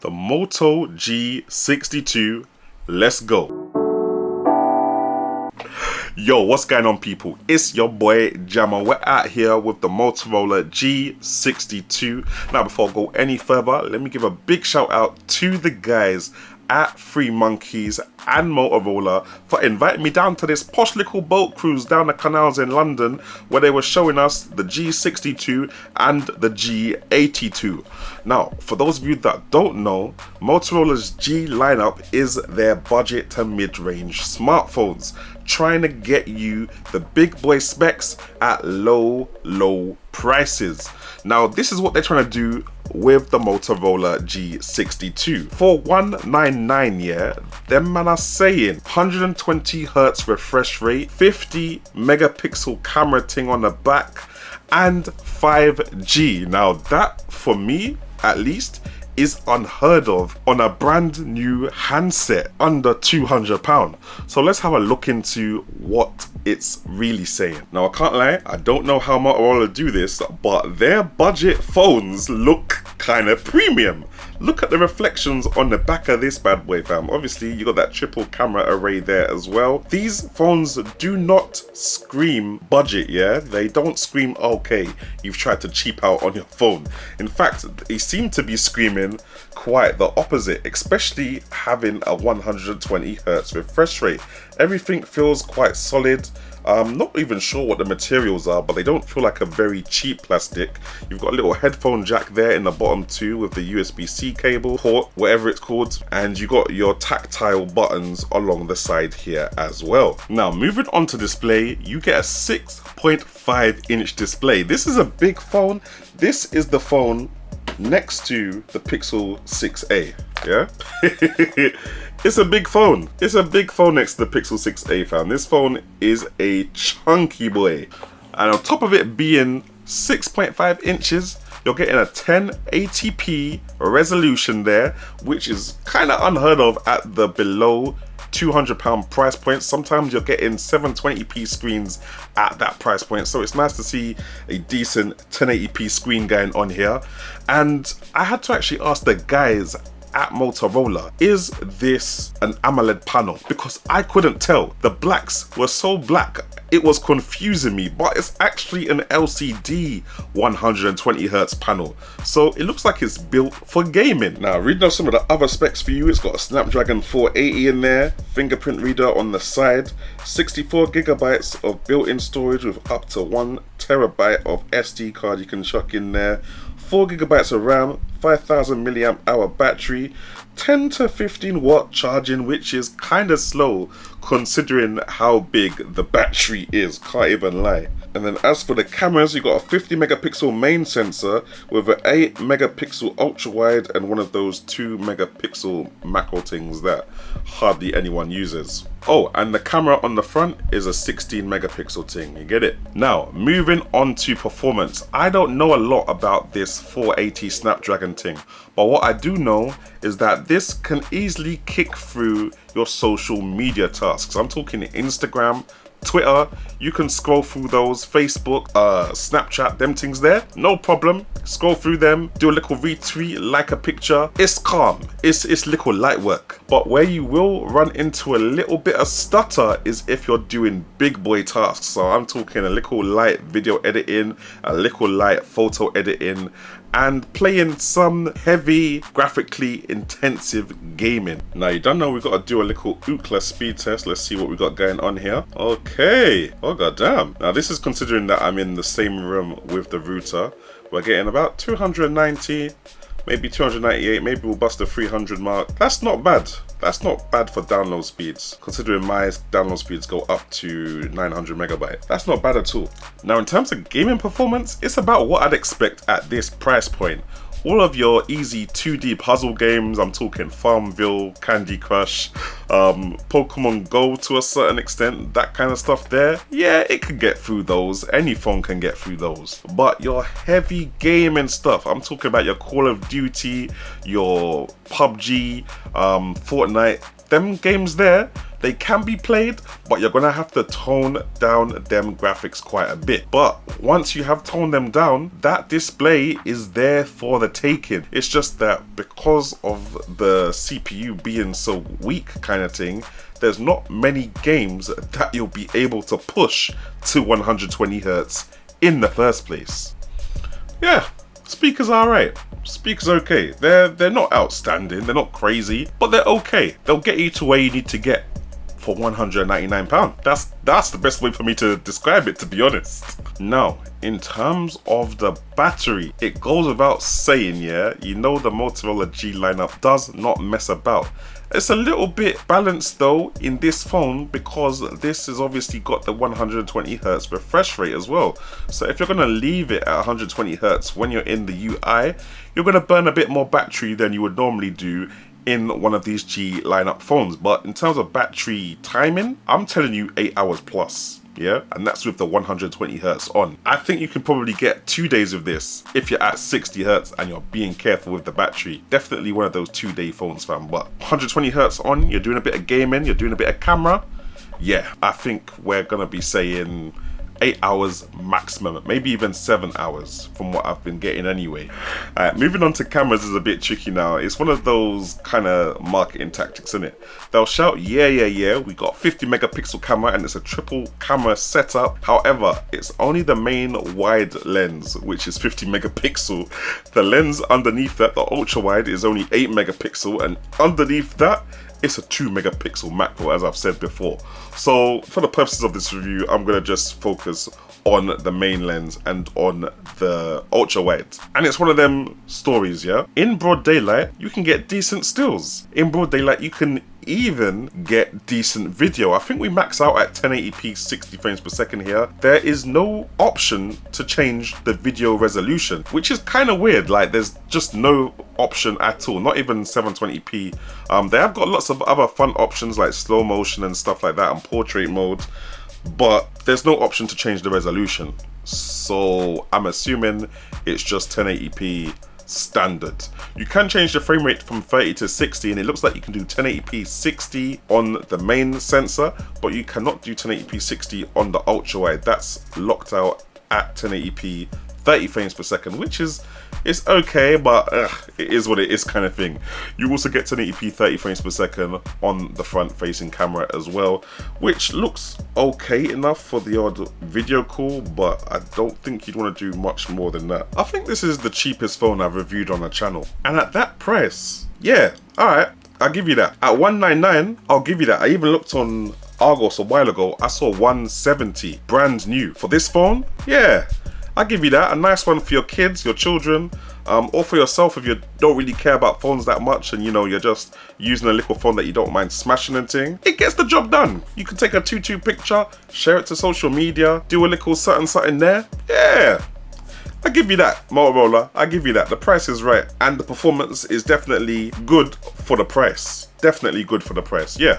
The Moto G62. Let's go. Yo, what's going on, people? It's your boy Jamo. We're out here with the Motorola G62. Now, before I go any further, let me give a big shout out to the guys at Free Monkeys and Motorola for inviting me down to this posh little boat cruise down the canals in London, where they were showing us the G62 and the G82. Now, for those of you that don't know, Motorola's G lineup is their budget to mid-range smartphones, trying to get you the big boy specs at low prices. Now, this is what they're trying to do with the Motorola G62. For $199, yeah, them man are saying 120Hz refresh rate, 50 megapixel camera thing on the back, and 5G. Now that, for me at least, is unheard of on a brand new handset under £200. So let's have a look into what it's really saying. Now, I can't lie, I don't know how Motorola do this, but their budget phones look kind of premium. Look at the reflections on the back of this bad boy, fam. Obviously, you got that triple camera array there as well. These phones do not scream budget, yeah? They don't scream, okay, you've tried to cheap out on your phone. In fact, they seem to be screaming quite the opposite, especially having a 120Hz refresh rate. Everything feels quite solid. I'm not even sure what the materials are, but they don't feel like a very cheap plastic. You've got a little headphone jack there in the bottom too with the USB-C cable port, whatever it's called, and you got your tactile buttons along the side here as well. Now, moving on to display, you get a 6.5-inch display. This is a big phone. This is the phone next to the Pixel 6a, yeah? It's a big phone. It's a big phone next to the Pixel 6a, fam. This phone is a chunky boy. And on top of it being 6.5 inches, you're getting a 1080p resolution there, which is kind of unheard of at the below £200 price point. Sometimes you're getting 720p screens at that price point, so it's nice to see a decent 1080p screen going on here. And I had to actually ask the guys at Motorola, is this an AMOLED panel? Because I couldn't tell. The blacks were so black, it was confusing me, but it's actually an LCD 120Hz panel. So it looks like it's built for gaming. Now, reading off some of the other specs for you, it's got a Snapdragon 480 in there, fingerprint reader on the side, 64GB of built-in storage with up to 1TB of SD card you can chuck in there, 4GB of RAM, 5000 mAh battery, 10 to 15 watt charging, which is kind of slow considering how big the battery is, can't even lie. And then as for the cameras, you got a 50 megapixel main sensor with an 8 megapixel ultra wide and one of those 2 megapixel macro things that hardly anyone uses. Oh, and the camera on the front is a 16 megapixel thing, you get it? Now, moving on to performance. I don't know a lot about this 480 Snapdragon thing, but what I do know is that this can easily kick through your social media tasks. I'm talking Instagram, Twitter, you can scroll through those, Facebook, Snapchat, them things there, no problem. Scroll through them, do a little retweet, like a picture. It's calm, it's little light work. But where you will run into a little bit of stutter is if you're doing big boy tasks. So I'm talking a little light video editing, a little light photo editing, and playing some heavy, graphically intensive gaming. Now, you don't know we've got to do a little Ookla speed test. Let's see what we got going on here. Okay, oh goddamn. Now, this is considering that I'm in the same room with the router. We're getting about 290, maybe 298, maybe we'll bust the 300 mark. That's not bad. That's not bad for download speeds, considering my download speeds go up to 900 megabytes. That's not bad at all. Now, in terms of gaming performance, it's about what I'd expect at this price point. All of your easy 2D puzzle games, I'm talking Farmville, Candy Crush, Pokemon Go to a certain extent, that kind of stuff there, yeah, it can get through those. Any phone can get through those. But your heavy gaming stuff, I'm talking about your Call of Duty, your PUBG, Fortnite, them games there, They can be played, but you're gonna have to tone down them graphics quite a bit. But once you have toned them down, that display is there for the taking. It's just that because of the CPU being so weak kind of thing, there's not many games that you'll be able to push to 120 Hz in the first place. Yeah, speakers are alright. Speakers okay. They're not outstanding, they're not crazy, but they're okay. They'll get you to where you need to get for £199. That's the best way for me to describe it, to be honest. Now, in terms of the battery, it goes without saying, yeah, you know the Motorola G lineup does not mess about. It's a little bit balanced though in this phone because this has obviously got the 120 Hz refresh rate as well. So if you're going to leave it at 120 Hz when you're in the UI, you're going to burn a bit more battery than you would normally do in one of these G lineup phones. But in terms of battery timing, I'm telling you 8 hours plus. Yeah, and that's with the 120 Hz on. I think you can probably get 2 days of this if you're at 60 Hz and you're being careful with the battery. Definitely one of those 2-day phones, fam. But 120 Hz on, you're doing a bit of gaming, you're doing a bit of camera. Yeah, I think we're gonna be saying 8 hours maximum, maybe even 7 hours from what I've been getting anyway. Alright, moving on to cameras is a bit tricky now. It's one of those kind of marketing tactics, isn't it? They'll shout, yeah, we got 50 megapixel camera and it's a triple camera setup. However, it's only the main wide lens, which is 50 megapixel. The lens underneath that, the ultra wide, is only 8 megapixel, and underneath that, it's a 2 megapixel macro, as I've said before. So for the purposes of this review, I'm gonna just focus on the main lens and on the ultra wide. And it's one of them stories, yeah? In broad daylight, you can get decent stills. In broad daylight, you can even get decent video. I think we max out at 1080p 60 frames per second here. There is no option to change the video resolution, which is kind of weird. Like, there's just no option at all, not even 720p. They have got lots of other fun options like slow motion and stuff like that and portrait mode, but there's no option to change the resolution. So I'm assuming it's just 1080p standard. You can change the frame rate from 30 to 60, and it looks like you can do 1080p 60 on the main sensor, but you cannot do 1080p 60 on the ultra wide. That's locked out at 1080p 30 frames per second, which is, it's okay, but it is what it is kind of thing. You also get 1080p 30 frames per second on the front facing camera as well, which looks okay enough for the odd video call, but I don't think you'd want to do much more than that. I think this is the cheapest phone I've reviewed on the channel, and at that price, yeah, alright, I'll give you that. At $199, I'll give you that. I even looked on Argos a while ago, I saw $170, brand new. For this phone, yeah, I'll give you that. A nice one for your kids, your children, or for yourself if you don't really care about phones that much and, you know, you're just using a little phone that you don't mind smashing and thing. It gets the job done. You can take a 2:2 picture, share it to social media, do a little something there. Yeah, I give you that, Motorola. I give you that. The price is right and the performance is definitely good for the price. Definitely good for the price, yeah.